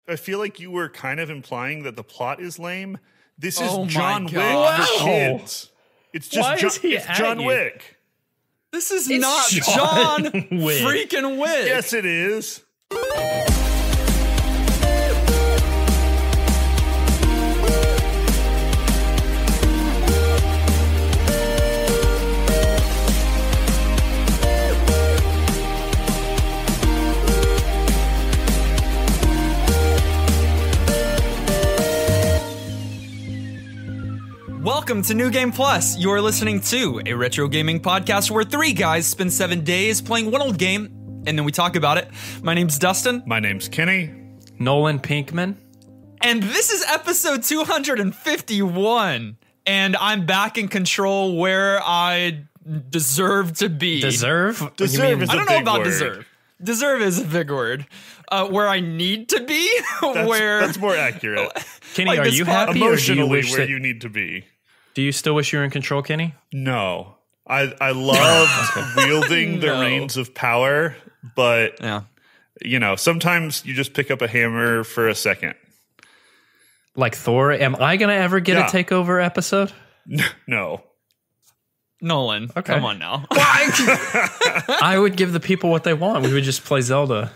I feel like you were kind of implying that the plot is lame. This is Oh my John Wick God. for kids. It's just Why is he it's at John you? Wick. This is It's not John John Wick. freaking Wick. Yes, it is. Welcome to New Game Plus. You're listening to a retro gaming podcast where three guys spend 7 days playing one old game, and then we talk about it. My name's Dustin. My name's Kenny. Nolan Pinkman. And this is episode 251. And I'm back in control where I deserve to be. Deserve? Deserve is I a don't know big about word. deserve. Deserve is a big word. Where I need to be. That's more accurate. Kenny, Like are this you pod- happy or do you Emotionally, wish where that, you need to be. do you still wish you were in control, Kenny? No. I loved wielding the No. reins of power, but Yeah. you know, sometimes you just pick up a hammer for a second. Like Thor, am I going to ever get Yeah. a takeover episode? No. Nolan, Okay. come on now. I would give the people what they want. We would just play Zelda.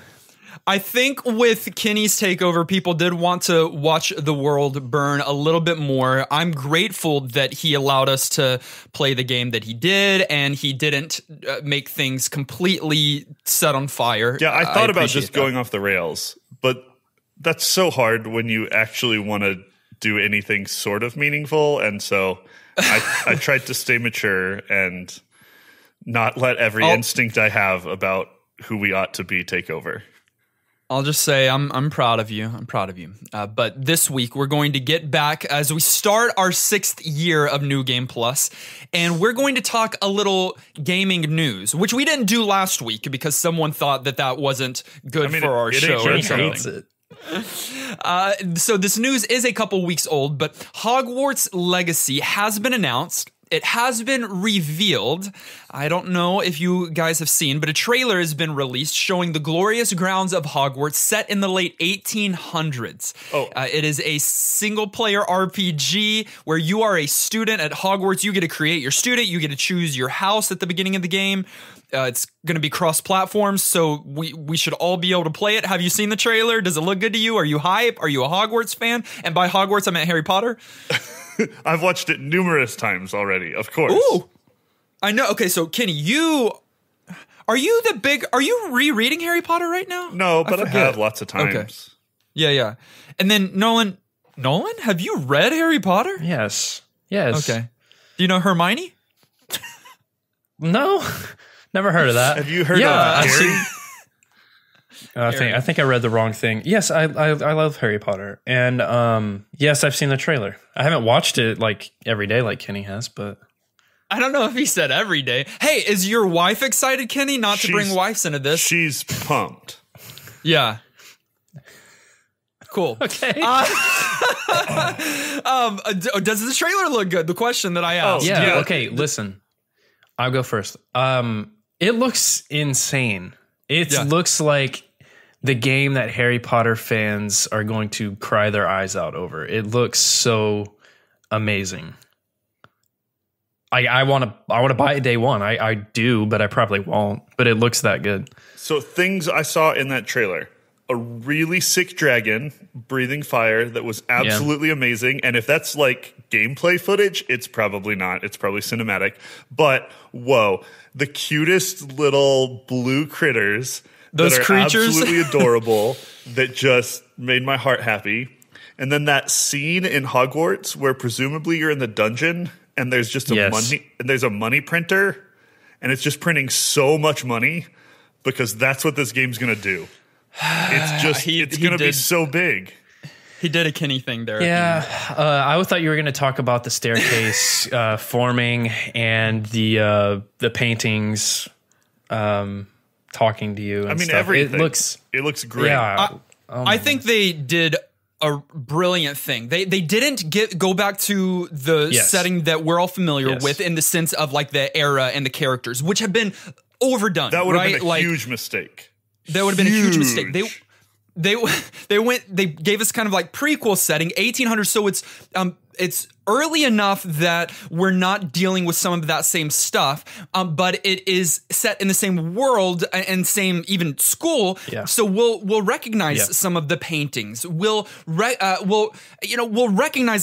I think with Kenny's takeover, people did want to watch the world burn a little bit more. I'm grateful that he allowed us to play the game that he did, and he didn't make things completely set on fire. Yeah, I thought about appreciate just that. going off the rails, but that's so hard when you actually want to do anything sort of meaningful, and so I tried to stay mature and not let every instinct I have about who we ought to be take over. I'll just say I'm proud of you. I'm proud of you. But this week we're going to get back as we start our 6th year of New Game Plus, and we're going to talk a little gaming news, which we didn't do last week because someone thought that wasn't good for our it show. ain't or good. Kenny something. hates it. So this news is a couple weeks old, but Hogwarts Legacy has been announced. It has been revealed. I don't know if you guys have seen, but a trailer has been released showing the glorious grounds of Hogwarts set in the late 1800s. It is a single-player RPG where you are a student at Hogwarts. You get to create your student. You get to choose your house at the beginning of the game. It's going to be cross-platforms, so we should all be able to play it. Have you seen the trailer? Does it look good to you? Are you hype? Are you a Hogwarts fan? And by Hogwarts, I meant Harry Potter. I've watched it numerous times already, of course. Ooh, I know. Okay, so Kenny, are you rereading Harry Potter right now? No, but I forget. have lots of times. Okay. Yeah. And then Nolan, have you read Harry Potter? Yes. Yes. Okay. Do you know Hermione? No. Never heard of that. Have you heard Yeah, of I've Harry? I think I read the wrong thing. Yes, I love Harry Potter, and yes, I've seen the trailer. I haven't watched it like every day like Kenny has, but I don't know if he said every day. Hey, is your wife excited, Kenny? Not to bring wives into this. She's pumped. Yeah. Cool. okay. Does the trailer look good? The question that I asked. yeah. yeah. Okay. Listen, I'll go first. It looks insane. It looks like the game that Harry Potter fans are going to cry their eyes out over. It looks so amazing. I want to buy it day one. I do, but I probably won't. But it looks that good. So things I saw in that trailer. A really sick dragon breathing fire that was absolutely amazing. And if that's like gameplay footage, it's probably not. It's probably cinematic. But whoa, the cutest little blue critters. Those that are creatures. absolutely adorable that just made my heart happy. And then that scene in Hogwarts where presumably you're in the dungeon and there's just a money printer and it's just printing so much money because that's what this game's going to do. It's just it's going to be so big. He did a Kenny thing there. Yeah, I thought you were going to talk about the staircase forming and the paintings talking to you. And stuff. Everything. It looks great. Yeah, I think they did a brilliant thing. They didn't go back to the setting that we're all familiar with in the sense of like the era and the characters, which have been overdone. That would have been a huge mistake. That would have been a huge mistake. they gave us kind of like prequel setting 1800, so it's early enough that we're not dealing with some of that same stuff, but it is set in the same world and same even school. Yeah. So we'll recognize some of the paintings. We'll recognize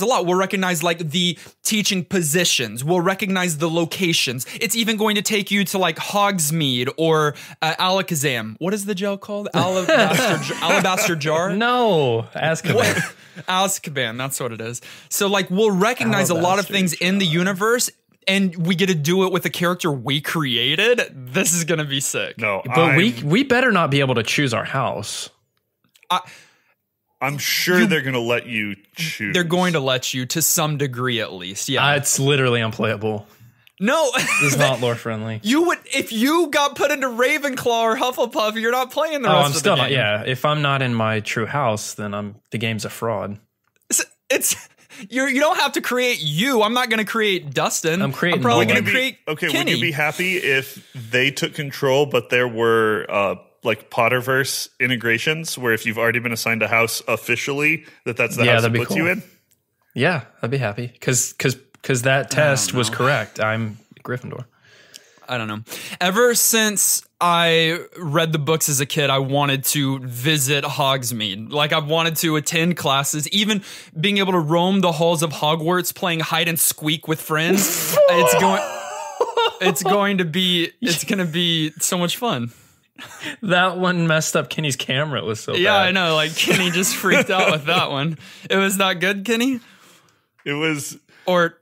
a lot. We'll recognize like the teaching positions. We'll recognize the locations. It's even going to take you to like Hogsmeade or Alakazam. What is the gel called? Alabaster jar? No, Azkaban. Azkaban, that's what it is. So like we'll recognize a lot of things in the universe, and we get to do it with a character we created. This is gonna be sick. No, but we better not be able to choose our house. I'm sure they're gonna let you choose. They're going to let you to some degree at least. Yeah, it's literally unplayable. No, it's not lore friendly. You would if you got put into Ravenclaw or Hufflepuff, you're not playing the rest of the game. Not, yeah, if I'm not in my true house, then the game's a fraud. You don't have to create you. I'm not going to create Dustin. I'm probably going to create Kenny. Would you be happy if they took control, but there were like Potterverse integrations where if you've already been assigned a house officially, that's the house that puts you in? Yeah, I'd be happy because that test was correct. I'm Gryffindor. I don't know. Ever since I read the books as a kid, I wanted to visit Hogsmeade. Like I wanted to attend classes, even being able to roam the halls of Hogwarts, playing hide and squeak with friends. It's going to be so much fun. That one messed up Kenny's camera. It was so bad. Yeah, I know. Like Kenny just freaked out with that one. It was that good, Kenny? It was. Or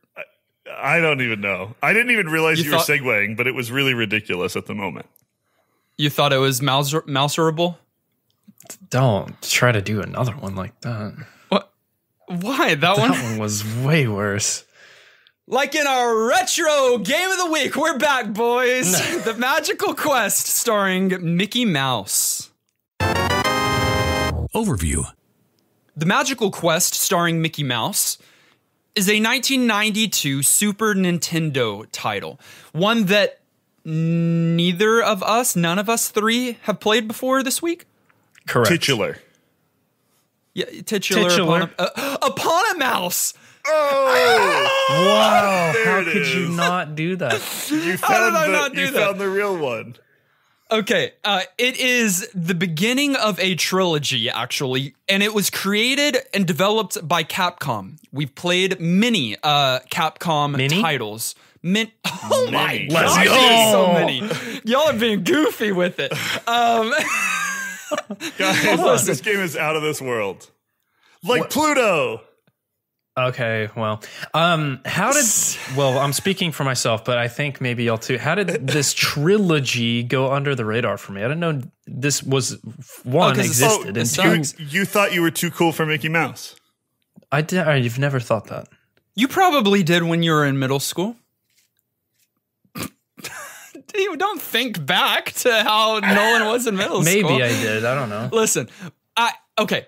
I don't even know. I didn't even realize you were segueing, but it was really ridiculous at the moment. You thought it was mouserable? Don't try to do another one like that. What? Why? That one was way worse. Like in our retro game of the week, we're back, boys. The Magical Quest starring Mickey Mouse. Overview. The Magical Quest starring Mickey Mouse is a 1992 Super Nintendo title. One that none of us three have played before this week? Correct. Titular. Yeah, titular. Upon a Mouse. Oh! Wow. How could you not do that? You found the real one. Okay, it is the beginning of a trilogy, actually, and it was created and developed by Capcom. We've played many Capcom titles. Oh my gosh, so many. Y'all are being goofy with it. Guys, this game is out of this world. Like Pluto. Okay, well, I'm speaking for myself, but I think maybe y'all too. How did this trilogy go under the radar for me? I didn't know this was existed. And you thought you were too cool for Mickey Mouse. I did. You've never thought that. You probably did when you were in middle school. You don't think back to how Nolan was in middle school. Maybe I did. I don't know. Listen, okay.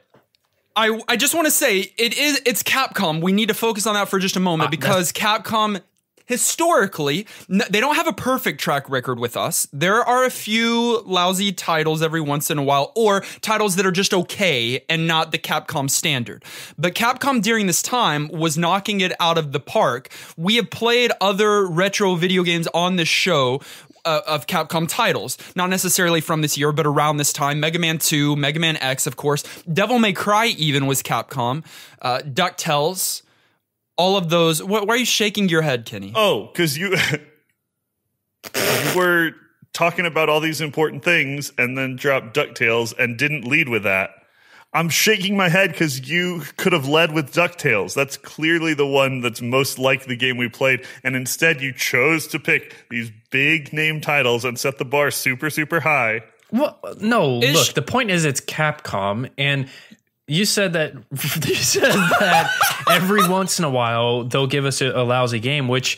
I just want to say it's Capcom. We need to focus on that for just a moment because Capcom historically, they don't have a perfect track record with us. There are a few lousy titles every once in a while, or titles that are just okay and not the Capcom standard. But Capcom during this time was knocking it out of the park. We have played other retro video games on this show of Capcom titles, not necessarily from this year, but around this time. Mega Man 2, Mega Man X, of course. Devil May Cry even was Capcom. DuckTales, all of those. Why are you shaking your head, Kenny? Oh, because you were talking about all these important things and then dropped DuckTales and didn't lead with that. I'm shaking my head because you could have led with DuckTales. That's clearly the one that's most like the game we played. And instead, you chose to pick these big name titles and set the bar super, super high. Well, no, look, the point is it's Capcom. And you said that every once in a while they'll give us a lousy game, which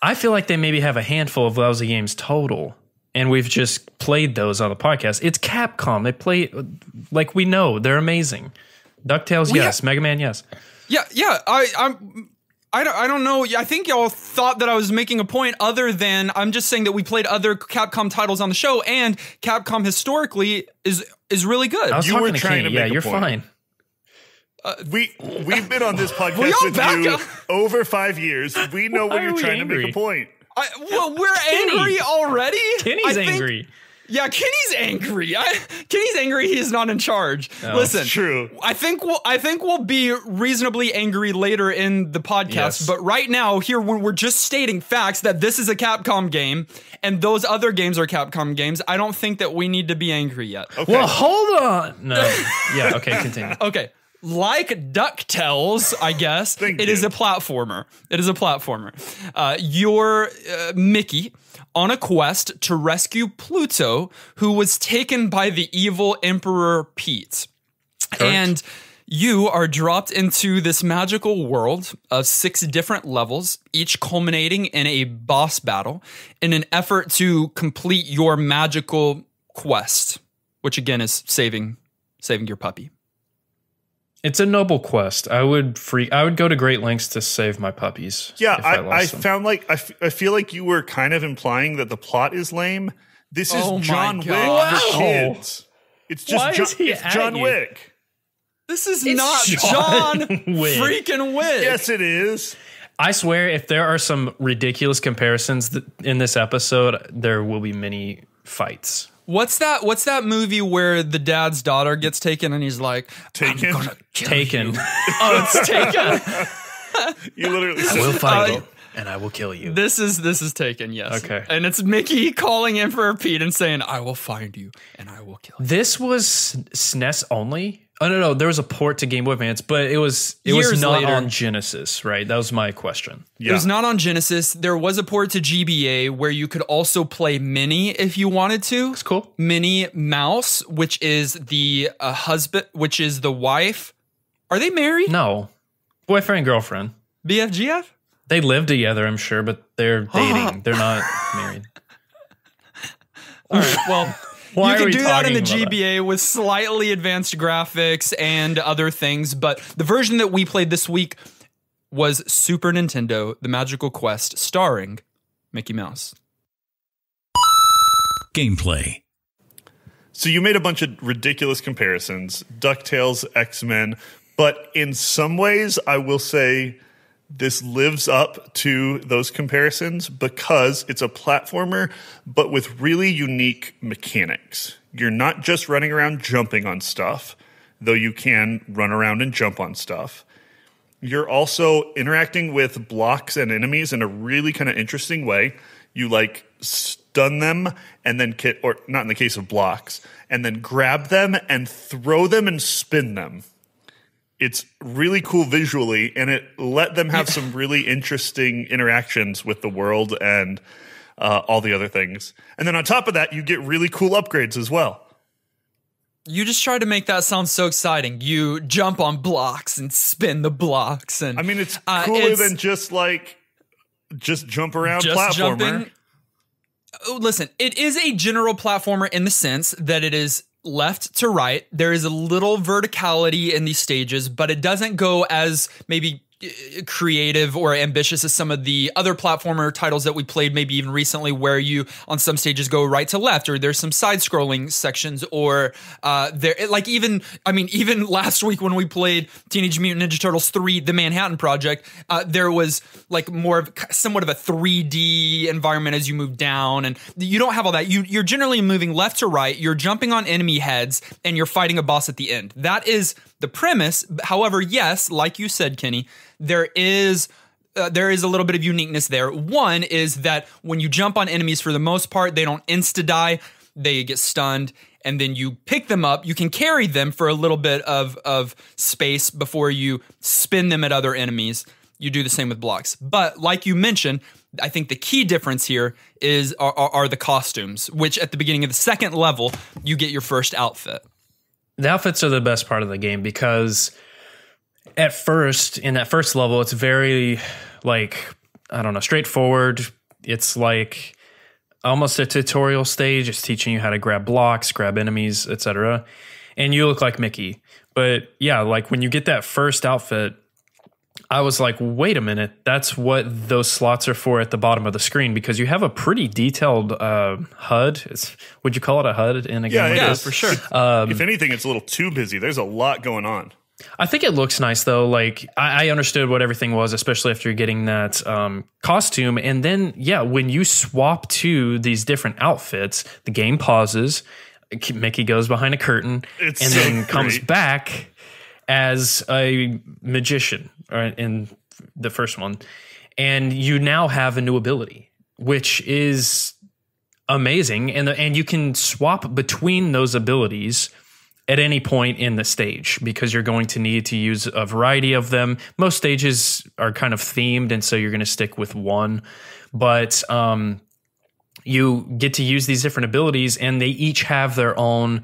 I feel like they maybe have a handful of lousy games total. And we've just played those on the podcast. It's Capcom. They play, like we know, they're amazing. DuckTales, yes. Mega Man, yes. Yeah. I don't know. I think y'all thought that I was making a point other than I'm just saying that we played other Capcom titles on the show, and Capcom historically is really good. I was You were talking to trying Kenny. to make a you're point. fine. We've been on this podcast with you over 5 years. We know when you're trying to make a point. We're angry already? Kenny's angry. Yeah, Kenny's angry. Kenny's angry he's not in charge. No, Listen, it's true. I think we'll be reasonably angry later in the podcast, Yes. but right now here when we're just stating facts that this is a Capcom game and those other games are Capcom games, I don't think that we need to be angry yet. Okay. Well, hold on. No. Yeah, okay, continue. Okay. Like DuckTales, I guess, it is a platformer. It is a platformer. You're Mickey on a quest to rescue Pluto, who was taken by the evil Emperor Pete. Correct. And you are dropped into this magical world of 6 different levels, each culminating in a boss battle in an effort to complete your magical quest, which again is saving your puppy. It's a noble quest. I would go to great lengths to save my puppies. Yeah, if I lost them. found like I feel like you were kind of implying that the plot is lame. This is Oh my John Wick God. for Wow. kids. It's just Why is he it's at John you? Wick. This is It's not John John Wick. freaking Wick. Yes, it is. I swear, if there are some ridiculous comparisons in this episode, there will be many fights. What's that movie where the dad's daughter gets taken and he's like, Taken? I'm gonna kill Taken. you. Oh, it's Taken. You literally I said will find you, and I will kill you. This is Taken, yes. Okay. And it's Mickey calling Emperor Pete and saying, I will find you and I will kill you. This was SNES only. Oh no, there was a port to Game Boy Advance, but it was Years not later. on Genesis, right? That was my question. Yeah. It was not on Genesis. There was a port to GBA where you could also play Minnie if you wanted to. It's cool. Minnie Mouse, which is the husband, which is the wife. Are they married? No, boyfriend and girlfriend. BFGF? They live together, I'm sure, but they're dating. They're not married. All right, well, Why you are can we do that in the talking about GBA with slightly advanced graphics and other things, but the version that we played this week was Super Nintendo, The Magical Quest, starring Mickey Mouse. Gameplay. So you made a bunch of ridiculous comparisons, DuckTales, X-Men, but in some ways I will say this lives up to those comparisons because it's a platformer, but with really unique mechanics. You're not just running around jumping on stuff, though you can run around and jump on stuff. You're also interacting with blocks and enemies in a really kind of interesting way. You like stun them and then or not in the case of blocks, and then grab them and throw them and spin them. It's really cool visually, and it let them have some really interesting interactions with the world and all the other things. And then on top of that, you get really cool upgrades as well. You just tried to make that sound so exciting. You jump on blocks and spin the blocks, and I mean, it's cooler than just jump around just platformer. jumping. Oh, listen, it is a general platformer in the sense that it is left to right. There is a little verticality in these stages, but it doesn't go as maybe creative or ambitious as some of the other platformer titles that we played maybe even recently, where you on some stages go right to left, or there's some side scrolling sections, or even last week when we played Teenage Mutant Ninja Turtles 3 The Manhattan Project, there was like somewhat of a 3D environment as you move down, and you don't have all that. You're generally moving left to right, you're jumping on enemy heads, and you're fighting a boss at the end. That is the premise. However, yes, like you said, Kenny, there is a little bit of uniqueness there. One is that when you jump on enemies, for the most part, they don't insta-die. They get stunned, and then you pick them up. You can carry them for a little bit of space before you spin them at other enemies. You do the same with blocks. But like you mentioned, I think the key difference here are the costumes, which at the beginning of the second level, you get your first outfit. The outfits are the best part of the game because at first, in that first level, it's very straightforward. It's like almost a tutorial stage. It's teaching you how to grab blocks, grab enemies, etc. And you look like Mickey. But yeah, like when you get that first outfit, I was like, wait a minute, that's what those slots are for at the bottom of the screen, because you have a pretty detailed HUD. Would you call it a HUD in a game? Yeah, for sure. If anything, it's a little too busy. There's a lot going on. I think it looks nice, though. Like, I understood what everything was, especially after getting that costume. And then, when you swap to these different outfits, the game pauses. Mickey goes behind a curtain then comes back as a magician in the first one. And you now have a new ability, which is amazing. And you can swap between those abilities at any point in the stage, because you're going to need to use a variety of them. Most stages are kind of themed, and so you're going to stick with one. But you get to use these different abilities, and they each have their own,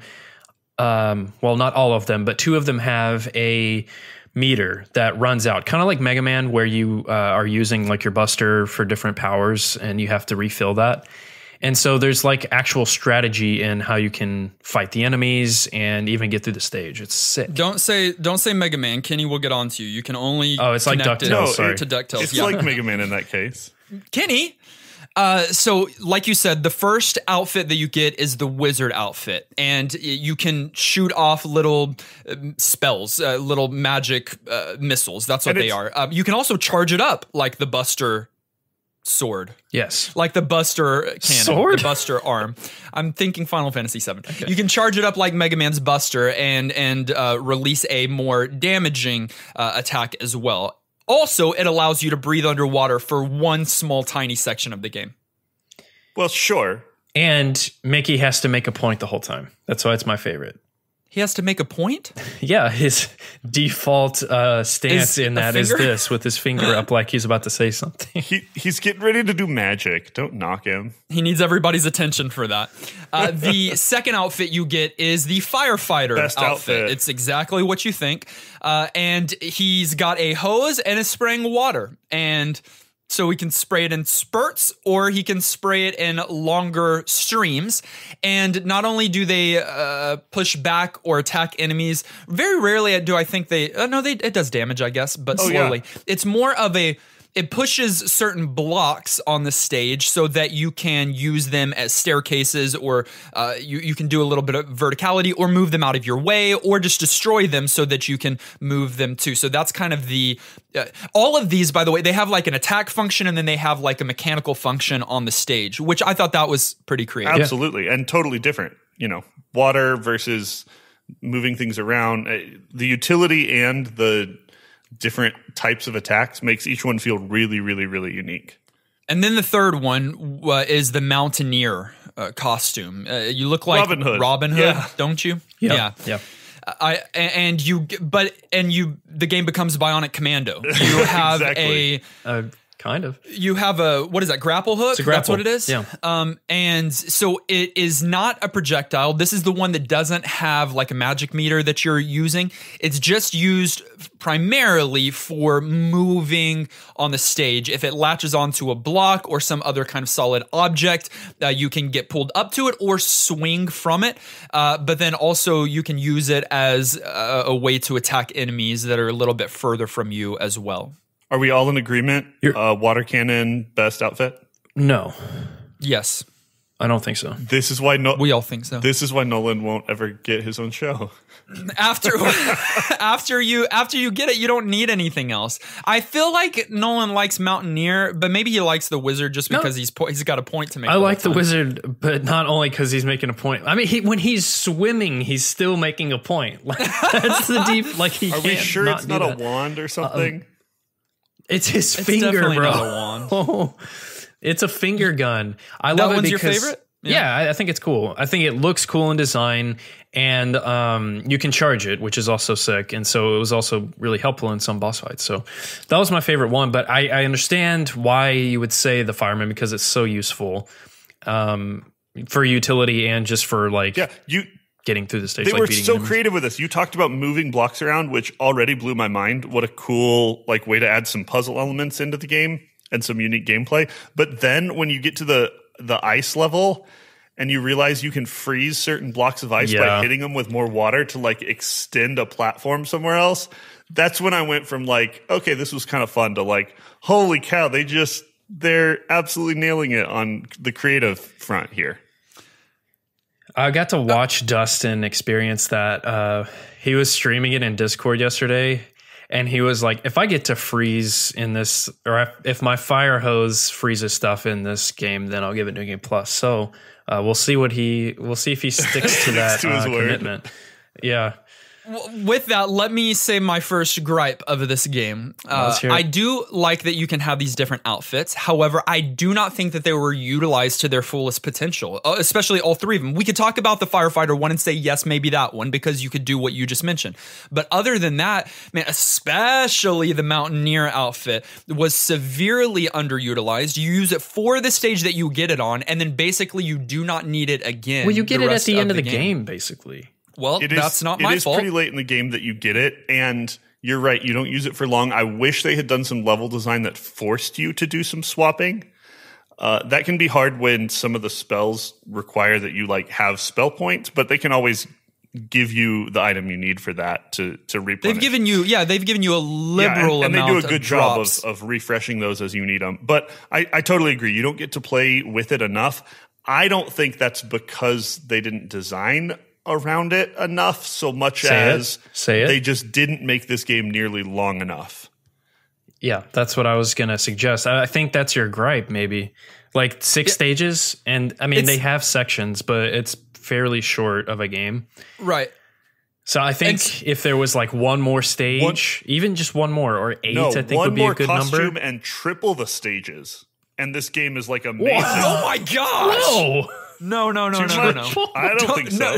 well, not all of them, but two of them have a meter that runs out, kind of like Mega Man, where you are using like your buster for different powers, and you have to refill that. And so there's like actual strategy in how you can fight the enemies and even get through the stage. It's sick. Don't say Mega Man. Kenny will get on to you. You can only it's like DuckTales. To DuckTales. It's like Mega Man in that case. Kenny. So like you said, the first outfit that you get is the wizard outfit, and you can shoot off little spells, little magic missiles. That's what they are. You can also charge it up like the Buster sword. Yes. Like the Buster cannon. Sword? The Buster arm. I'm thinking Final Fantasy VII. Okay. You can charge it up like Mega Man's Buster and release a more damaging attack as well. Also, it allows you to breathe underwater for one small tiny section of the game. Well, sure. And Mickey has to make a point the whole time. That's why it's my favorite. He has to make a point? Yeah, his default stance in that is this, with his finger up like he's about to say something. He's getting ready to do magic. Don't knock him. He needs everybody's attention for that. The second outfit you get is the firefighter outfit. It's exactly what you think. And he's got a hose and is spraying water. And so he can spray it in spurts, or he can spray it in longer streams. And not only do they push back or attack enemies, very rarely do I think it does damage, I guess, but slowly. Yeah. It's more of it pushes certain blocks on the stage so that you can use them as staircases, or you can do a little bit of verticality, or move them out of your way, or just destroy them so that you can move them too. So that's kind of all of these, by the way, they have like an attack function, and then they have like a mechanical function on the stage, which I thought that was pretty creative. Absolutely. And totally different. Water versus moving things around. The utility and the different types of attacks makes each one feel really, really, really unique. And then the third one is the Mountaineer costume. You look like Robin Hood, don't you? Yeah. The game becomes Bionic Commando. You have exactly. Kind of. You have what is that, grapple hook? It's a grapple. That's what it is? Yeah. And so it is not a projectile. This is the one that doesn't have like a magic meter that you're using. It's just used primarily for moving on the stage. If it latches onto a block or some other kind of solid object, you can get pulled up to it or swing from it. But then also you can use it as a way to attack enemies that are a little bit further from you as well. Are we all in agreement? Water cannon, best outfit? No. Yes. I don't think so. This is why we all think so. This is why Nolan won't ever get his own show. After you get it, you don't need anything else. I feel like Nolan likes Mountaineer, but maybe he likes the Wizard just because he's got a point to make. I like the Wizard, but not only because he's making a point. I mean, when he's swimming, he's still making a point. Like, that's the deep. Like, he. Are we sure it's not a wand or something? It's his finger, bro. Not a wand. Oh, it's a finger gun. I love it because your favorite? Yeah, I think it's cool. I think it looks cool in design, and you can charge it, which is also sick. And so it was also really helpful in some boss fights. So that was my favorite one. But I understand why you would say the fireman, because it's so useful for utility and just for getting through the stage. They were so creative with this. You talked about moving blocks around, which already blew my mind. What a cool way to add some puzzle elements into the game and some unique gameplay. But then when you get to the ice level and you realize you can freeze certain blocks of ice by hitting them with more water to like extend a platform somewhere else. That's when I went from like, okay, this was kind of fun to like, holy cow, they're absolutely nailing it on the creative front here. I got to watch Dustin experience that. He was streaming it in Discord yesterday, and he was like, if I get to freeze in this, or if my fire hose freezes stuff in this game, then I'll give it New Game Plus. So we'll see if he sticks to that commitment. Yeah. With that, let me say my first gripe of this game. I do like that you can have these different outfits. However, I do not think that they were utilized to their fullest potential, especially all three of them. We could talk about the firefighter one and say, yes, maybe that one, because you could do what you just mentioned. But other than that, man, especially the mountaineer outfit was severely underutilized. You use it for the stage that you get it on, and then basically you do not need it again. Well, you get it at the end of the game, basically. Well, that's not my fault. It is pretty late in the game that you get it, and you're right, you don't use it for long. I wish they had done some level design that forced you to do some swapping. That can be hard when some of the spells require that you like have spell points, but they can always give you the item you need for that to replenish. They've given you a liberal amount of drops. And they do a good job of refreshing those as you need them. But I totally agree. You don't get to play with it enough. I don't think that's because they didn't design around it enough so much as they just didn't make this game nearly long enough. Yeah, that's what I was going to suggest. I think that's your gripe, maybe. Like 6 stages, and I mean, they have sections, but it's fairly short of a game. Right. So I think if there was like one more stage, even just one more, or 8, I think would be a good number. One more costume and triple the stages. And this game is like amazing. Oh my gosh! Whoa. No. I don't think so. No.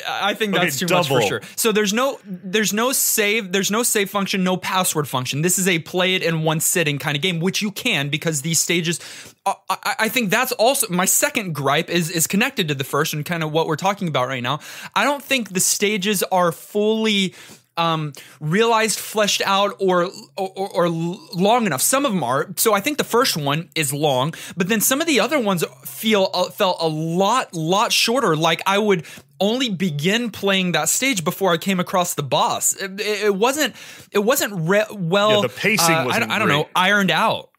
I think that's too much for sure. So there's no save function, no password function. This is a play it in one sitting kind of game, which you can because these stages. I think that's also my second gripe is connected to the first and kind of what we're talking about right now. I don't think the stages are fully realized, fleshed out, or long enough. Some of them are. So I think the first one is long, but then some of the other ones felt a lot shorter. Like I would only begin playing that stage before I came across the boss. It wasn't well. The pacing wasn't I don't know, ironed out.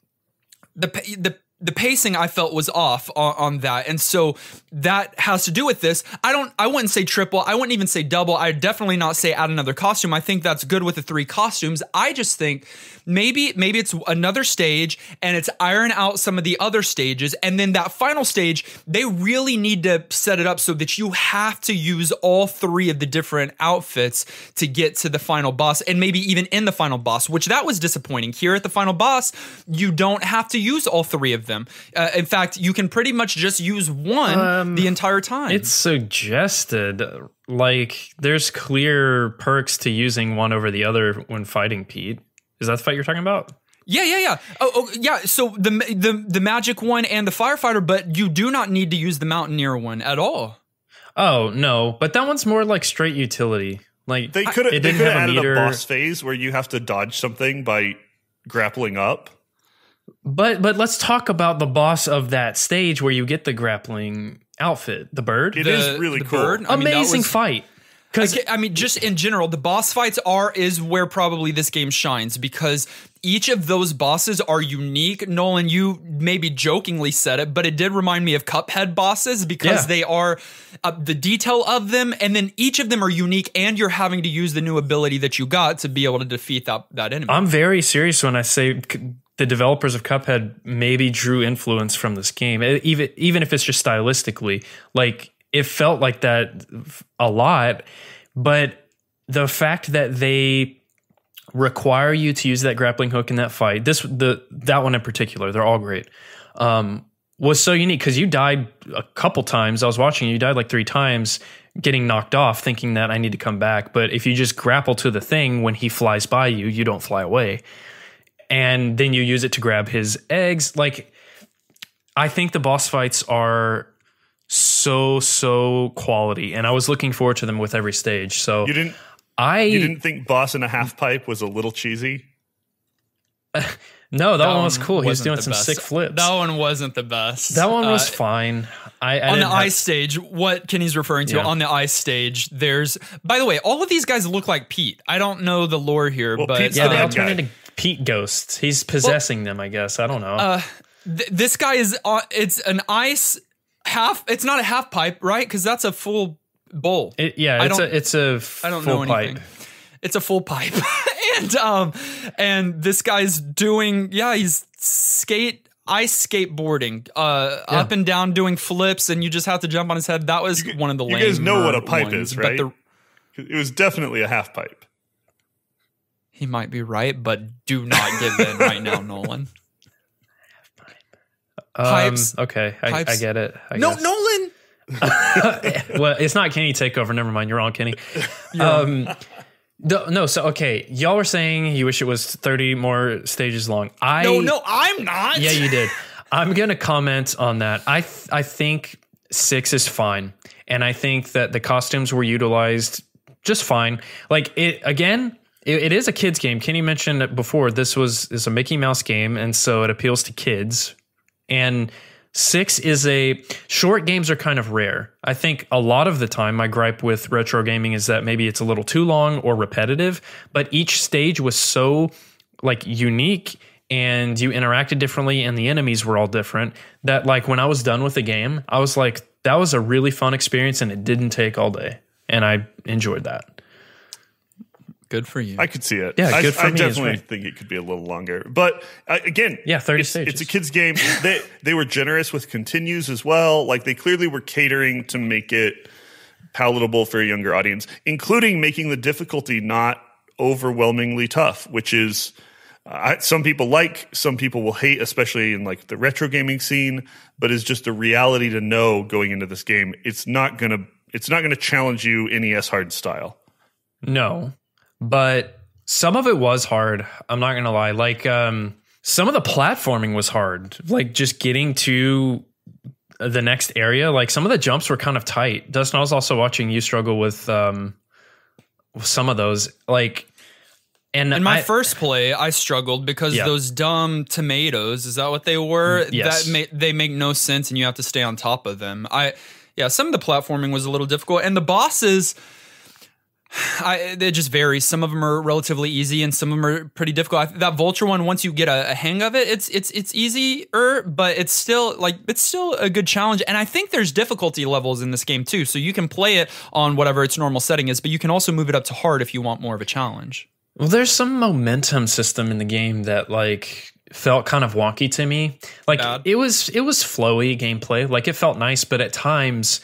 The pacing I felt was off on that. And so that has to do with this. I wouldn't say triple. I wouldn't even say double. I'd definitely not say add another costume. I think that's good with the 3 costumes. I just think maybe it's another stage and it's iron out some of the other stages. And then that final stage, they really need to set it up so that you have to use all 3 of the different outfits to get to the final boss, and maybe even in the final boss, which that was disappointing. Here at the final boss, you don't have to use all 3 of them. In fact, you can pretty much just use one the entire time. It's suggested, like, there's clear perks to using one over the other when fighting Pete. Is that the fight you're talking about? Yeah. Oh, yeah. So the magic one and the firefighter, but you do not need to use the mountaineer one at all. Oh no, but that one's more like straight utility. Like they could have added a boss phase where you have to dodge something by grappling up. But let's talk about the boss of that stage where you get the grappling outfit, the bird. It is really cool. Bird. Amazing fight. Because I mean, just in general, the boss fights is where probably this game shines, because each of those bosses are unique. Nolan, you maybe jokingly said it, but it did remind me of Cuphead bosses because they are the detail of them, and then each of them are unique, and you're having to use the new ability that you got to be able to defeat that enemy. I'm very serious when I say the developers of Cuphead maybe drew influence from this game, even if it's just stylistically. Like, it felt like that a lot, but the fact that they require you to use that grappling hook in that fight, that one in particular, they're all great, was so unique because you died a couple times. I was watching you died like 3 times, getting knocked off, thinking that I need to come back. But if you just grapple to the thing when he flies by you, you don't fly away. And then you use it to grab his eggs. Like, I think the boss fights are so quality, and I was looking forward to them with every stage. So you didn't think Boss in a Half Pipe was a little cheesy? No, that one was cool. He was doing some sick flips. That one wasn't the best. That one was fine. On the ice stage, what Kenny's referring to, on the ice stage, there's... By the way, all of these guys look like Pete. I don't know the lore here, but... Pete's they all turn into Pete ghosts. He's possessing them, I guess. I don't know. This guy is... it's an ice half... It's not a half pipe, right? Because that's a full bowl. It's a full pipe. It's a full pipe. And this guy's doing... Yeah, he's ice skateboarding, up and down doing flips, and you just have to jump on his head. That was one of the lame. You guys know what a pipe ones, is, right? It was definitely a half pipe. He might be right, but do not give in right now, Nolan. Pipes. Okay, I get it. Nolan. Well, it's not Kenny takeover. Never mind. You're wrong, Kenny. No, so okay, y'all were saying you wish it was 30 more stages long. No, I'm not. Yeah, you did. I'm gonna comment on that. I think 6 is fine, and I think that the costumes were utilized just fine. Like it is a kids game. Kenny mentioned it before. This is a Mickey Mouse game, and so it appeals to kids. And 6 short games are kind of rare. I think a lot of the time my gripe with retro gaming is that maybe it's a little too long or repetitive, but each stage was so like unique and you interacted differently and the enemies were all different that like when I was done with the game, I was like, that was a really fun experience and it didn't take all day. And I enjoyed that. Good for you. I could see it. Yeah, good for me. I definitely think it could be a little longer. But again, 30 stages. It's a kid's game. They were generous with continues as well. Like they clearly were catering to make it palatable for a younger audience, including making the difficulty not overwhelmingly tough, which is some people will hate, especially in like the retro gaming scene, but is just a reality to know going into this game. It's not gonna challenge you NES hard style. No. But some of it was hard. I'm not going to lie. Like some of the platforming was hard. Like just getting to the next area. Like some of the jumps were kind of tight. Dustin, I was also watching you struggle with some of those. Like, and in my first play, I struggled because those dumb tomatoes, is that what they were? Yes. They make no sense and you have to stay on top of them. Some of the platforming was a little difficult. And the bosses... it just varies. Some of them are relatively easy, and some of them are pretty difficult. That vulture one, once you get a hang of it, it's easier, but it's still a good challenge. And I think there's difficulty levels in this game too, so you can play it on whatever its normal setting is, but you can also move it up to hard if you want more of a challenge. Well, there's some momentum system in the game that like felt kind of wonky to me. Like it was flowy gameplay, like it felt nice, but at times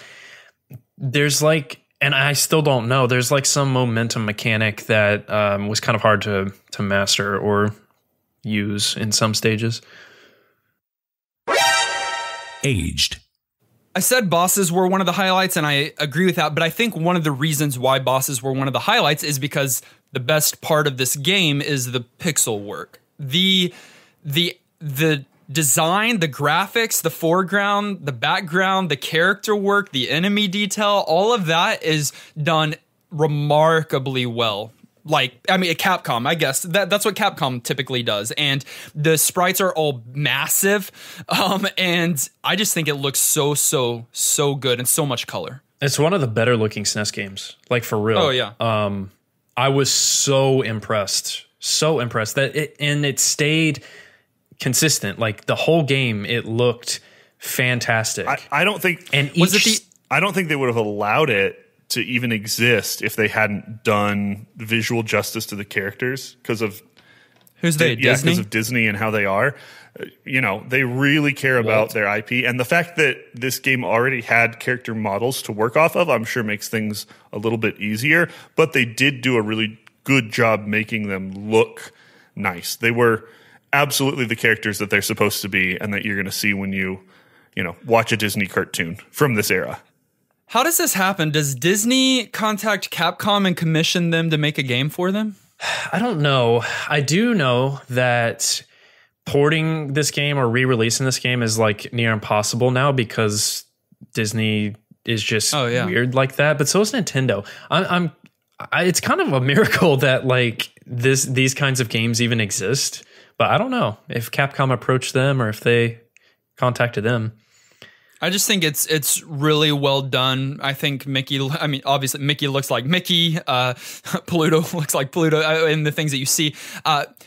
there's like. And I still don't know. There's like some momentum mechanic that was kind of hard to master or use in some stages. Aged. I said bosses were one of the highlights, and I agree with that. But I think one of the reasons why bosses were one of the highlights is because the best part of this game is the pixel work. The design, the graphics, the foreground, the background, the character work, the enemy detail, all of that is done remarkably well. Like, I mean, Capcom, I guess that's what Capcom typically does. And the sprites are all massive. And I just think it looks so good and so much color. It's one of the better looking SNES games, like for real. Oh yeah. I was so impressed that it stayed consistent. Like the whole game, it looked fantastic. I don't think, and I don't think they would have allowed it to even exist if they hadn't done visual justice to the characters because of Disney? Because of Disney and how they are. You know, they really care about their IP, and the fact that this game already had character models to work off of, I'm sure makes things a little bit easier. But they did do a really good job making them look nice. They were absolutely the characters that they're supposed to be and that you're going to see when you watch a Disney cartoon from this era. How does this happen? Does Disney contact Capcom and commission them to make a game for them? I don't know. I do know that porting this game or re-releasing this game is like near impossible now because Disney is just weird like that. But so is Nintendo. It's kind of a miracle that like these kinds of games even exist. But I don't know if Capcom approached them or if they contacted them. I just think it's really well done. I think obviously Mickey looks like Mickey. Pluto looks like Pluto in the things that you see.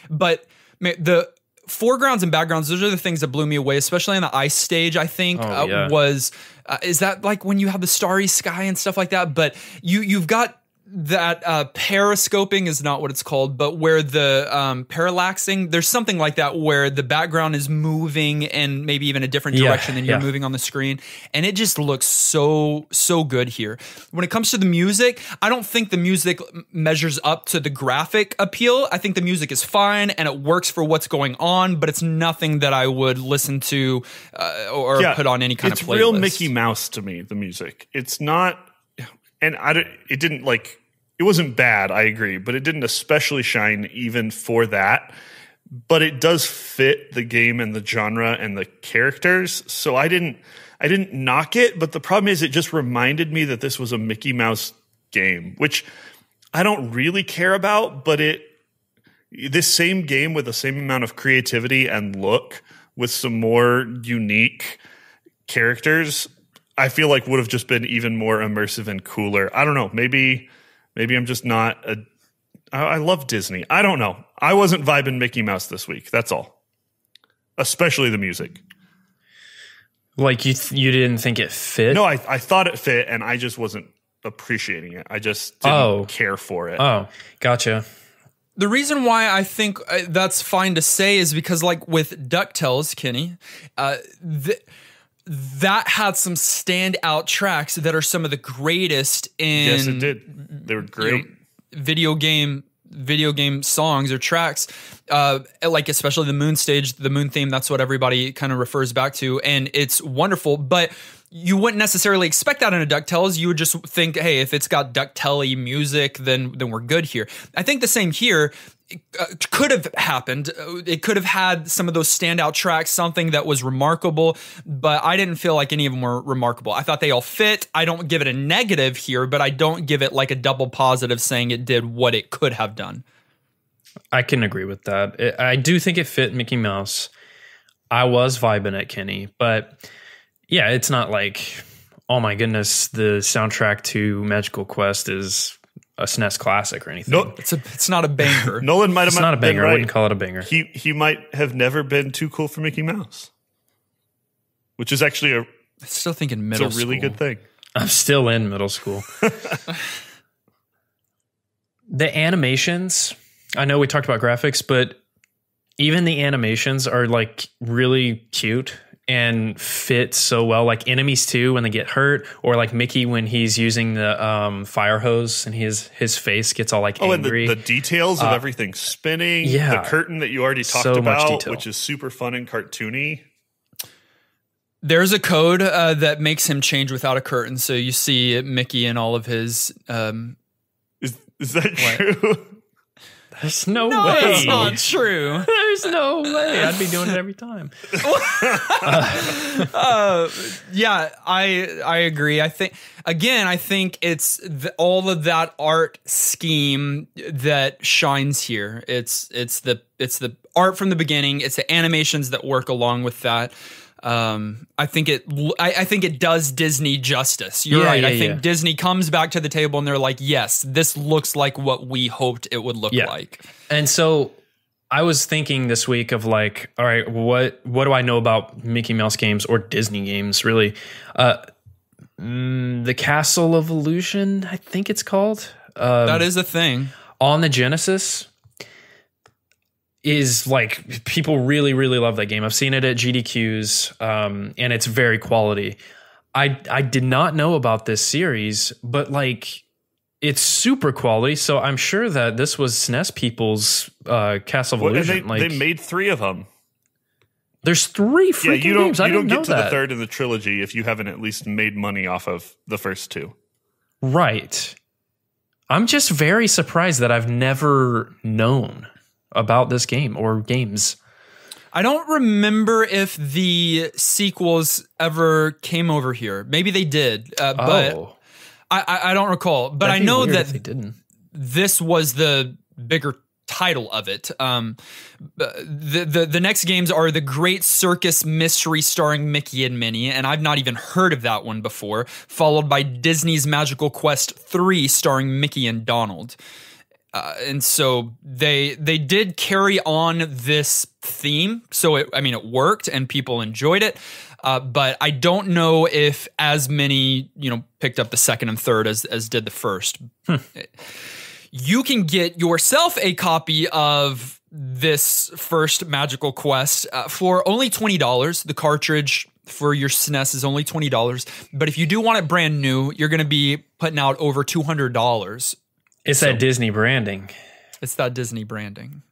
But the foregrounds and backgrounds, those are the things that blew me away, especially on the ice stage, I think, is that like when you have the starry sky and stuff like that? But you've got that periscoping is not what it's called, but where the parallaxing, there's something like that where the background is moving and maybe even a different direction than you're moving on the screen. And it just looks so good here. When it comes to the music, I don't think the music measures up to the graphic appeal. I think the music is fine and it works for what's going on, but it's nothing that I would listen to or put on any kind of playlist. It's real Mickey Mouse to me, the music. It's not. And it wasn't bad, I agree, but it didn't especially shine even for that. But it does fit the game and the genre and the characters. So I didn't knock it, but the problem is it just reminded me that this was a Mickey Mouse game, which I don't really care about, but this same game with the same amount of creativity and look with some more unique characters, I feel like would have just been even more immersive and cooler. I don't know. Maybe I'm just not I love Disney. I don't know. I wasn't vibing Mickey Mouse this week. That's all. Especially the music. Like you didn't think it fit? No, I thought it fit, and I just wasn't appreciating it. I just didn't care for it. Oh, gotcha. The reason why I think that's fine to say is because, like with DuckTales, Kenny, that had some standout tracks that are some of the greatest in. Yes, it did. They were great. Video game songs or tracks, like especially the Moon stage, the Moon theme. That's what everybody kind of refers back to, and it's wonderful. But you wouldn't necessarily expect that in a DuckTales. You would just think, hey, if it's got DuckTale-y music, then we're good here. I think the same here. Could have happened. It could have had some of those standout tracks, something that was remarkable, but I didn't feel like any of them were remarkable. I thought they all fit. I don't give it a negative here, but I don't give it like a double positive saying it did what it could have done. I can agree with that. I do think it fit Mickey Mouse. I was vibing at Kenny, but yeah, it's not like, oh my goodness, the soundtrack to Magical Quest is a SNES classic or anything. No, it's not a banger. Nolan might have It's not a banger. Right. I wouldn't call it a banger. He might have never been too cool for Mickey Mouse, which is actually I still think in middle it's a really school. good thing. I'm still in middle school. The animations, I know we talked about graphics, but even the animations are like really cute and fit so well, like enemies too when they get hurt, or like Mickey when he's using the fire hose and his face gets all like angry. And the details of everything spinning, the curtain that you already talked about, which is super fun and cartoony. There's a code that makes him change without a curtain, so you see Mickey and all of his. Is that true? There's no way. That's not true. There's no way. I'd be doing it every time. Yeah, I agree. I think it's all of that art scheme that shines here. It's the art from the beginning. It's the animations that work along with that. I think it does Disney justice. You're right. I think Disney comes back to the table and they're like, yes, this looks like what we hoped it would look like. And so I was thinking this week of like, all right, what do I know about Mickey Mouse games or Disney games really? The Castle of Illusion, I think it's called. That is a thing. On the Genesis. Is like people really, really love that game. I've seen it at GDQs, and it's very quality. I did not know about this series, but like it's super quality. So I'm sure that this was SNES people's Castle of Illusion. They made 3 of them. There's 3 freaking games. I didn't know that. You don't get to the third in the trilogy if you haven't at least made money off of the first 2. Right. I'm just very surprised that I've never known about this game or games. I don't remember if the sequels ever came over here. Maybe they did, but I don't recall. But I know that they didn't. This was the bigger title of it. The next games are The Great Circus Mystery starring Mickey and Minnie, and I've not even heard of that one before, followed by Disney's Magical Quest 3 starring Mickey and Donald. And so they did carry on this theme. So it worked and people enjoyed it. But I don't know if as many, picked up the second and third as did the first. You can get yourself a copy of this first Magical Quest for only $20. The cartridge for your SNES is only $20. But if you do want it brand new, you're going to be putting out over $200. It's that Disney branding. It's that Disney branding.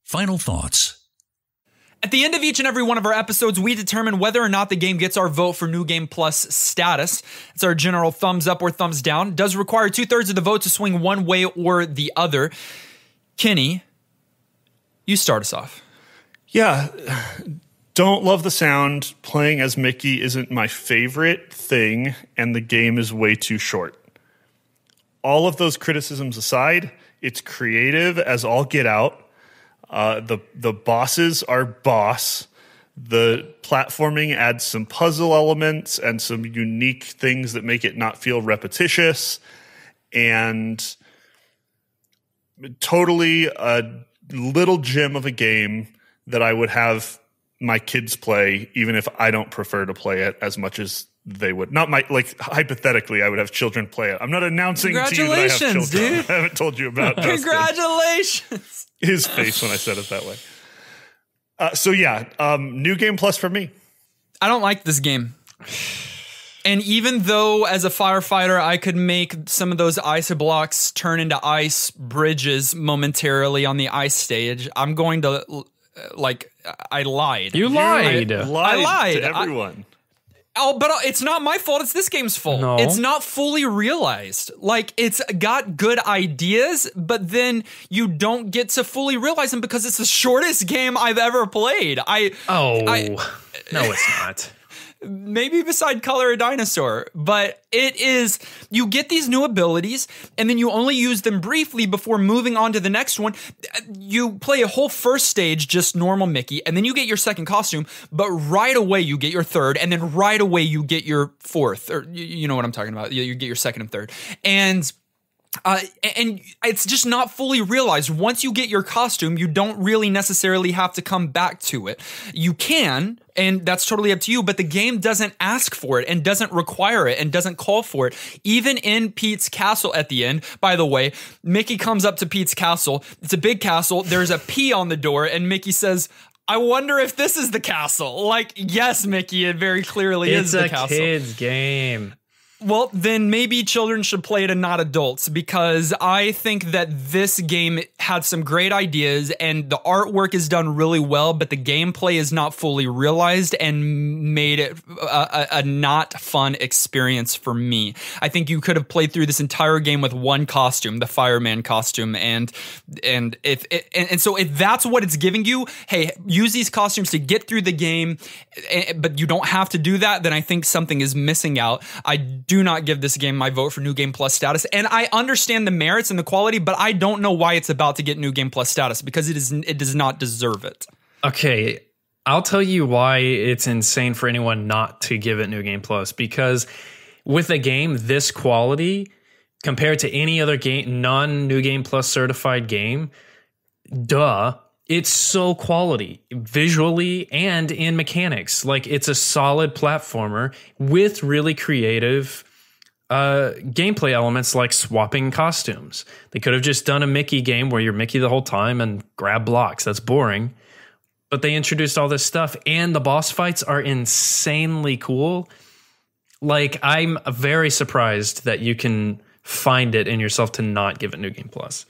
Final thoughts. At the end of each and every one of our episodes, we determine whether or not the game gets our vote for New Game Plus status. It's our general thumbs up or thumbs down. It does require 2/3 of the vote to swing one way or the other. Kenny, you start us off. Yeah. Don't love the sound. Playing as Mickey isn't my favorite thing, and the game is way too short. All of those criticisms aside, it's creative as all get out. The bosses are boss. The platforming adds some puzzle elements and some unique things that make it not feel repetitious. And totally a little gem of a game that I would have my kids play, even if I don't prefer to play it as much as they would. Hypothetically, I would have children play it. I'm not announcing to you that I have children. Dude. I haven't told you about Justin. Congratulations. His face when I said it that way. New Game Plus for me. I don't like this game. And even though as a firefighter, I could make some of those ice blocks turn into ice bridges momentarily on the ice stage, I'm going to... I lied. You lied. I lied to everyone. But it's not my fault. It's this game's fault. No. It's not fully realized. It's got good ideas, but then you don't get to fully realize them because it's the shortest game I've ever played. No, it's not. Maybe beside Color a Dinosaur, but it is, you get these new abilities and then you only use them briefly before moving on to the next one. You play a whole first stage, just normal Mickey, and then you get your second costume, but right away you get your third, and then right away you get your fourth, or you know what I'm talking about. You get your second and third. And it's just not fully realized. Once you get your costume, you don't really necessarily have to come back to it. You can, and that's totally up to you, but the game doesn't ask for it and doesn't require it and doesn't call for it. Even in Pete's castle at the end, by the way, Mickey comes up to Pete's castle. It's a big castle. There's a P on the door, and Mickey says, I wonder if this is the castle. Yes, Mickey, it very clearly is the castle. It's a kid's game. Well, then maybe children should play it and not adults, because I think that this game had some great ideas and the artwork is done really well, but the gameplay is not fully realized and made it a not fun experience for me. I think you could have played through this entire game with one costume, the fireman costume, and so if that's what it's giving you, hey, use these costumes to get through the game, but you don't have to do that, then I think something is missing out. I do not give this game my vote for New Game Plus status, and I understand the merits and the quality, but I don't know why it's about to get New Game Plus status, because it does not deserve it. Okay, I'll tell you why it's insane for anyone not to give it New Game Plus, because with a game this quality compared to any other game, non-New Game Plus certified game, it's so quality visually and in mechanics. It's a solid platformer with really creative gameplay elements like swapping costumes. They could have just done a Mickey game where you're Mickey the whole time and grab blocks. That's boring. But they introduced all this stuff, and the boss fights are insanely cool. I'm very surprised that you can find it in yourself to not give it New Game Plus.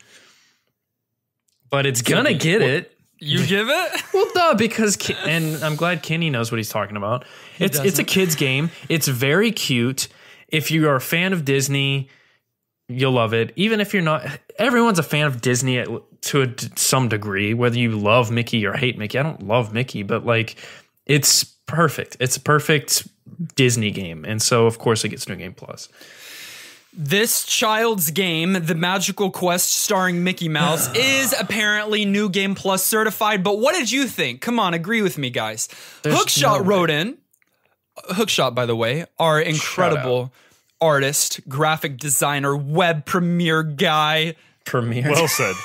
But it's gonna get it. You give it? Well, duh, because and I'm glad Kenny knows what he's talking about. It's a kid's game. It's very cute. If you are a fan of Disney, you'll love it. Even if you're not, everyone's a fan of Disney to some degree, whether you love Mickey or hate Mickey. I don't love Mickey, but it's perfect. It's a perfect Disney game. And so, of course, it gets New Game Plus. This child's game, The Magical Quest starring Mickey Mouse, is apparently New Game Plus certified. But what did you think? Come on, agree with me, guys. Hookshot wrote in. Hookshot, by the way, our incredible artist, graphic designer, web premiere guy. Well said.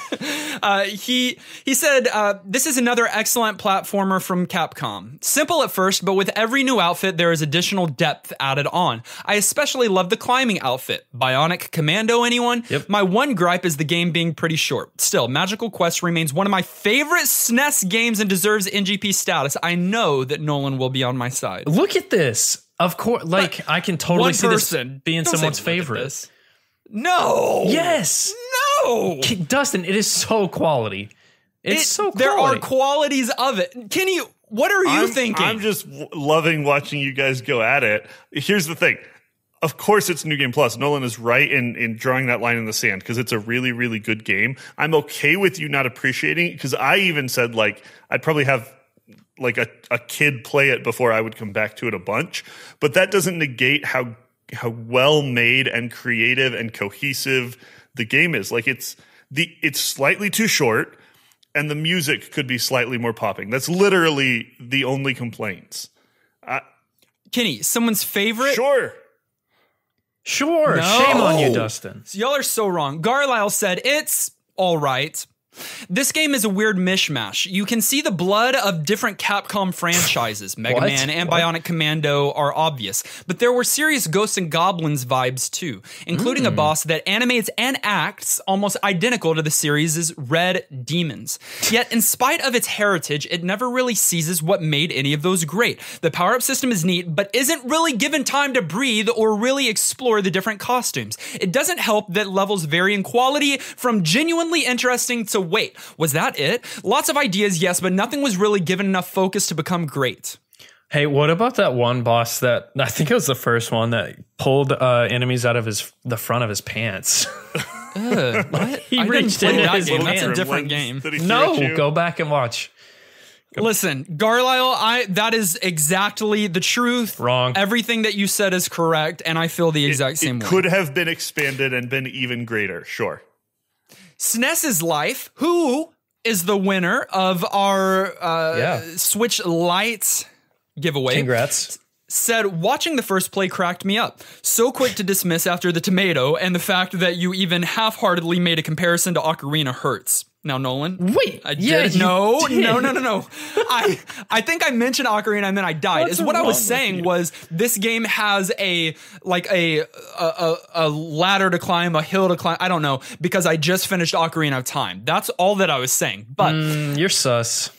He said, this is another excellent platformer from Capcom. Simple at first, but with every new outfit, there is additional depth added on. I especially love the climbing outfit. Bionic Commando, anyone? Yep. My one gripe is the game being pretty short. Still, Magical Quest remains one of my favorite SNES games and deserves NGP status. I know that Nolan will be on my side. Look at this. Of course, like, I can totally see this being Don't someone's say, "Look at favorite. this." No. Yes. No. Dustin, it is so quality. It's so quality. There are qualities of it. Kenny, what are you thinking? I'm just loving watching you guys go at it. Here's the thing. Of course, it's New Game Plus. Nolan is right in drawing that line in the sand because it's a really, really good game. I'm okay with you not appreciating it because I even said, like, I'd probably have like a kid play it before I would come back to it a bunch. But that doesn't negate how well made and creative and cohesive the game is. Like, it's slightly too short and the music could be slightly more popping. That's literally the only complaints. Kenny, someone's favorite? Sure. No. Shame on you, Dustin. Y'all are so wrong. Garlisle said it's all right. This game is a weird mishmash. You can see the blood of different Capcom franchises. Mega Man and Bionic Commando are obvious, but there were serious Ghosts and Goblins vibes too, including a boss that animates and acts almost identical to the series' Red Demons. Yet, in spite of its heritage, it never really seizes what made any of those great. The power-up system is neat, but isn't really given time to breathe or really explore the different costumes. It doesn't help that levels vary in quality from genuinely interesting to wait, was that it? Lots of ideas, yes, but nothing was really given enough focus to become great. Hey, what about that one boss that, I think it was the first one, that pulled enemies out of the front of his pants? What? He reached into his game. pants. That's a different game. No, go back and watch. Listen, Garlisle, that is exactly the truth. Wrong. Everything that you said is correct, and I feel the exact same way. It could have been expanded and been even greater, sure. SNES's Life, who is the winner of our Switch Lite giveaway. Congrats. Said, watching the first play cracked me up. So quick to dismiss after the tomato, and the fact that you even half-heartedly made a comparison to Ocarina hurts. Now, Nolan. Wait. I did. No. I think I mentioned Ocarina and then I died. What I was saying was this game has a ladder to climb, a hill to climb. I don't know, because I just finished Ocarina of Time. That's all that I was saying. But you're sus.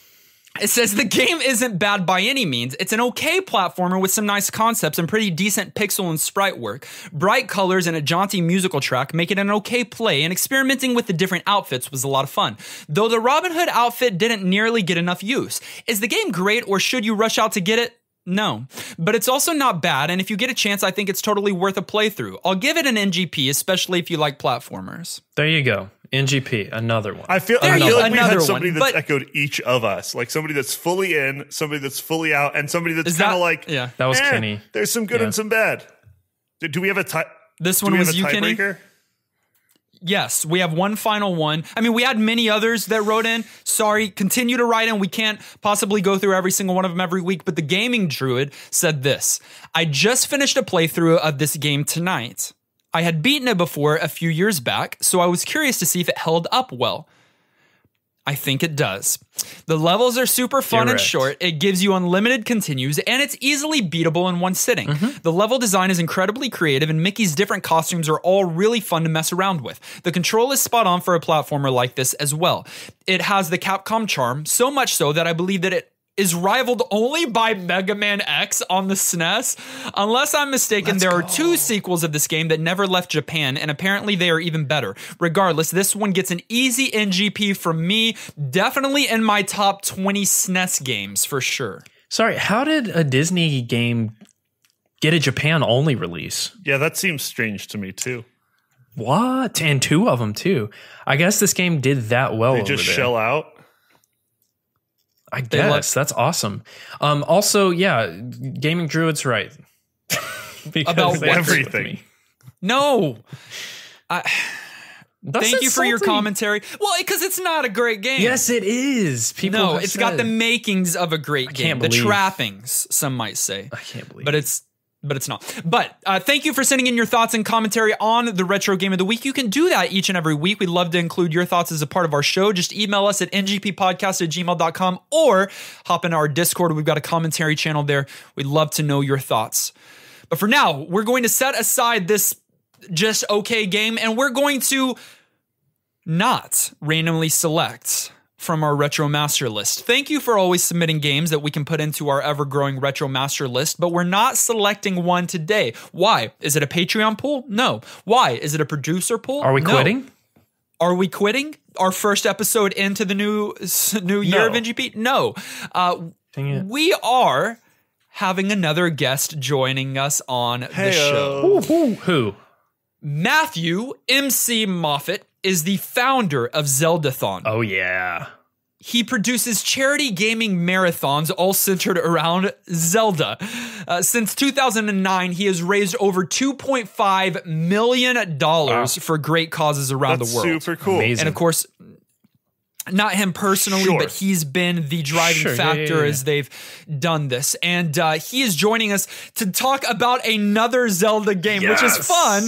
It says the game isn't bad by any means. It's an okay platformer with some nice concepts and pretty decent pixel and sprite work. Bright colors and a jaunty musical track make it an okay play, and experimenting with the different outfits was a lot of fun. Though the Robin Hood outfit didn't nearly get enough use. Is the game great, or should you rush out to get it? No, but it's also not bad, and if you get a chance, I think it's totally worth a playthrough. I'll give it an NGP, especially if you like platformers. There you go. NGP, another one. I feel like we had somebody that's echoed each of us, like somebody that's fully in, somebody that's fully out, and somebody that's kind of like, that was Kenny. There's some good and some bad. Do we have a tie? This one was you, Kenny? Yes, we have one final one. I mean, we had many others that wrote in. Sorry, continue to write in. We can't possibly go through every single one of them every week, but the Gaming Druid said this. I just finished a playthrough of this game tonight. I had beaten it before a few years back, so I was curious to see if it held up well. I think it does. The levels are super fun and short. It gives you unlimited continues, and it's easily beatable in one sitting. The level design is incredibly creative, and Mickey's different costumes are all really fun to mess around with. The control is spot on for a platformer like this as well. It has the Capcom charm, so much so that I believe that it is rivaled only by Mega Man X on the SNES. Unless I'm mistaken, there are 2 sequels of this game that never left Japan, and apparently they are even better. Regardless, this one gets an easy NGP from me, definitely in my top 20 SNES games for sure. Sorry, how did a Disney game get a Japan-only release? Yeah, that seems strange to me too. What? And 2 of them too. I guess this game did that well over there. They just shell out? I guess that's awesome. Also, yeah, Gaming Druid's right. About everything. No. Thank you for your salty. commentary. Well, because it's not a great game. Yes, it is. People No, have it's got said. the makings of a great game. can't The believe- trappings, some might say. I can't believe But it's not. But thank you for sending in your thoughts and commentary on the Retro Game of the Week. You can do that each and every week. We'd love to include your thoughts as a part of our show. Just email us at ngppodcast@gmail.com or hop into our Discord. We've got a commentary channel there. We'd love to know your thoughts. But for now, we're going to set aside this just okay game, and we're going to not randomly select from our Retro Master List. Thank you for always submitting games that we can put into our ever-growing Retro Master List, but we're not selecting one today. Why? Is it a Patreon pool? No. Why? Is it a producer pool? Are we No. quitting? Are we quitting? Our first episode into the new year of NGP? No. Dang it. We are having another guest joining us on the show. Who? Matthew MC Moffat is the founder of Zeldathon. Oh, yeah. He produces charity gaming marathons all centered around Zelda. Since 2009, he has raised over $2.5 million for great causes around That's the world. super cool. Amazing. And of course, not him personally, Sure. but he's been the driving factor as they've done this. And he is joining us to talk about another Zelda game, which is fun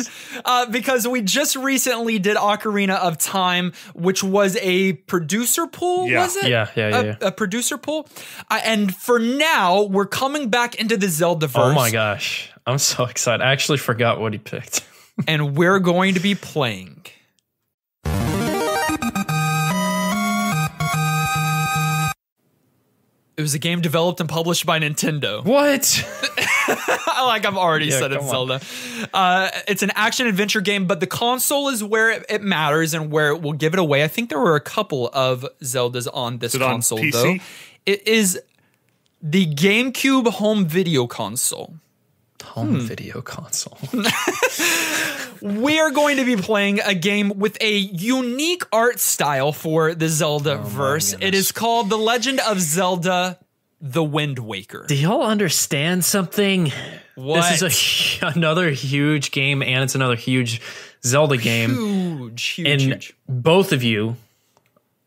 because we just recently did Ocarina of Time, which was a producer pool, Yeah. was it? Yeah. A producer pool. And for now, we're coming back into the Zeldaverse. Oh my gosh. I'm so excited. I actually forgot what he picked. And we're going to be playing It was a game developed and published by Nintendo. What? Like I've already said it's come on. Zelda. It's an action-adventure game, but the console is where it matters and where it will give it away. I think there were a couple of Zeldas on this Is it on console, PC? though. It is the GameCube home video console. Home video console. We are going to be playing a game with a unique art style for the Zelda verse. It is called The Legend of Zelda: The Wind Waker. Do y'all understand something? What? This is another huge game, and it's another huge Zelda game. Huge. Both of you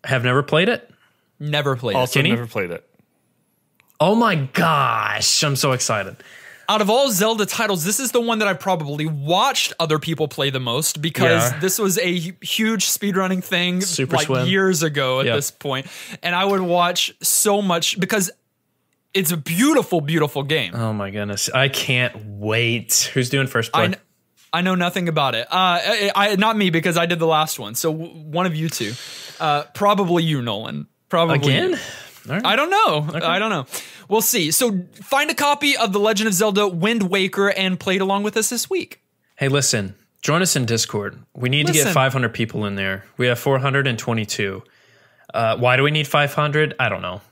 have never played it? Never played it. Also, Kenny? never played it. Oh my gosh. I'm so excited. Out of all Zelda titles, this is the one that I probably watched other people play the most because Yeah. this was a huge speedrunning thing Super like Swim. years ago at Yep. this point. And I would watch so much because it's a beautiful, beautiful game. Oh my goodness. I can't wait. Who's doing first play? I know nothing about it. Not me because I did the last one. So one of you two. Probably you, Nolan. Probably Again? you. All right. I don't know. I don't know. We'll see. So find a copy of The Legend of Zelda Wind Waker and play it along with us this week. Hey, listen. Join us in Discord. We need to get 500 people in there. We have 422. Why do we need 500? I don't know.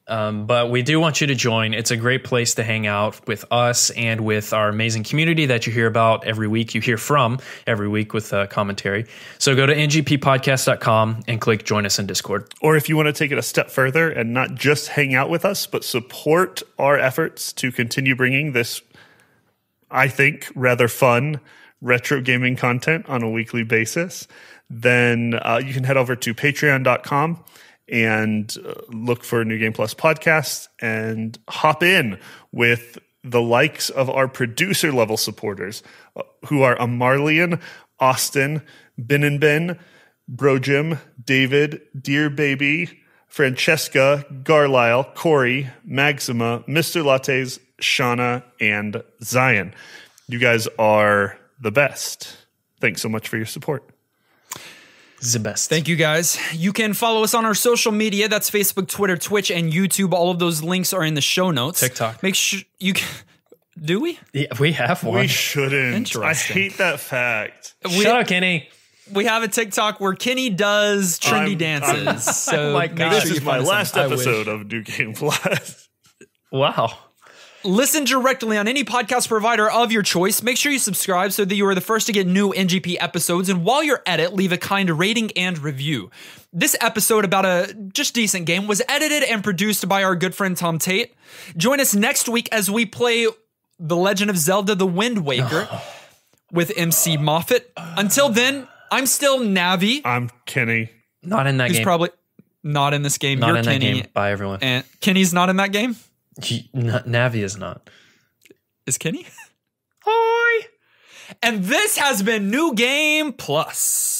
But we do want you to join. It's a great place to hang out with us and with our amazing community that you hear about every week. You hear from every week with commentary. So go to ngppodcast.com and click join us in Discord. Or if you want to take it a step further and not just hang out with us, but support our efforts to continue bringing this, I think, rather fun retro gaming content on a weekly basis, then you can head over to patreon.com and look for New Game Plus podcast and hop in with the likes of our producer level supporters who are Amarlian, Austin, Ben and Ben, Bro Jim, David, Dear Baby, Francesca, Garlisle, Corey, Maxima, Mr. Lattes, Shauna, and Zion. You guys are the best. Thanks so much for your support. The best. Thank you, guys. You can follow us on our social media. That's Facebook, Twitter, Twitch, and YouTube. All of those links are in the show notes. TikTok. Make sure you can. Do we? Yeah, we have one. We shouldn't. Interesting. I hate that fact. Shut up, Kenny. We have a TikTok where Kenny does trendy dances. So Oh my make God. sure This you is my find us on- last I wish. episode of New Game Plus. Wow. Listen directly on any podcast provider of your choice. Make sure you subscribe so that you are the first to get new NGP episodes. And while you're at it, leave a kind rating and review. This episode about a just decent game was edited and produced by our good friend Tom Tate. Join us next week as we play The Legend of Zelda: The Wind Waker. with MC Moffat. Until then, I'm still Navi. I'm Kenny. Not in that Who's game. probably not in this game. Not You're in Kenny. that game. Bye, everyone. And Kenny's not in that game? Navi is not. Is Kenny? Hi. And this has been New Game Plus.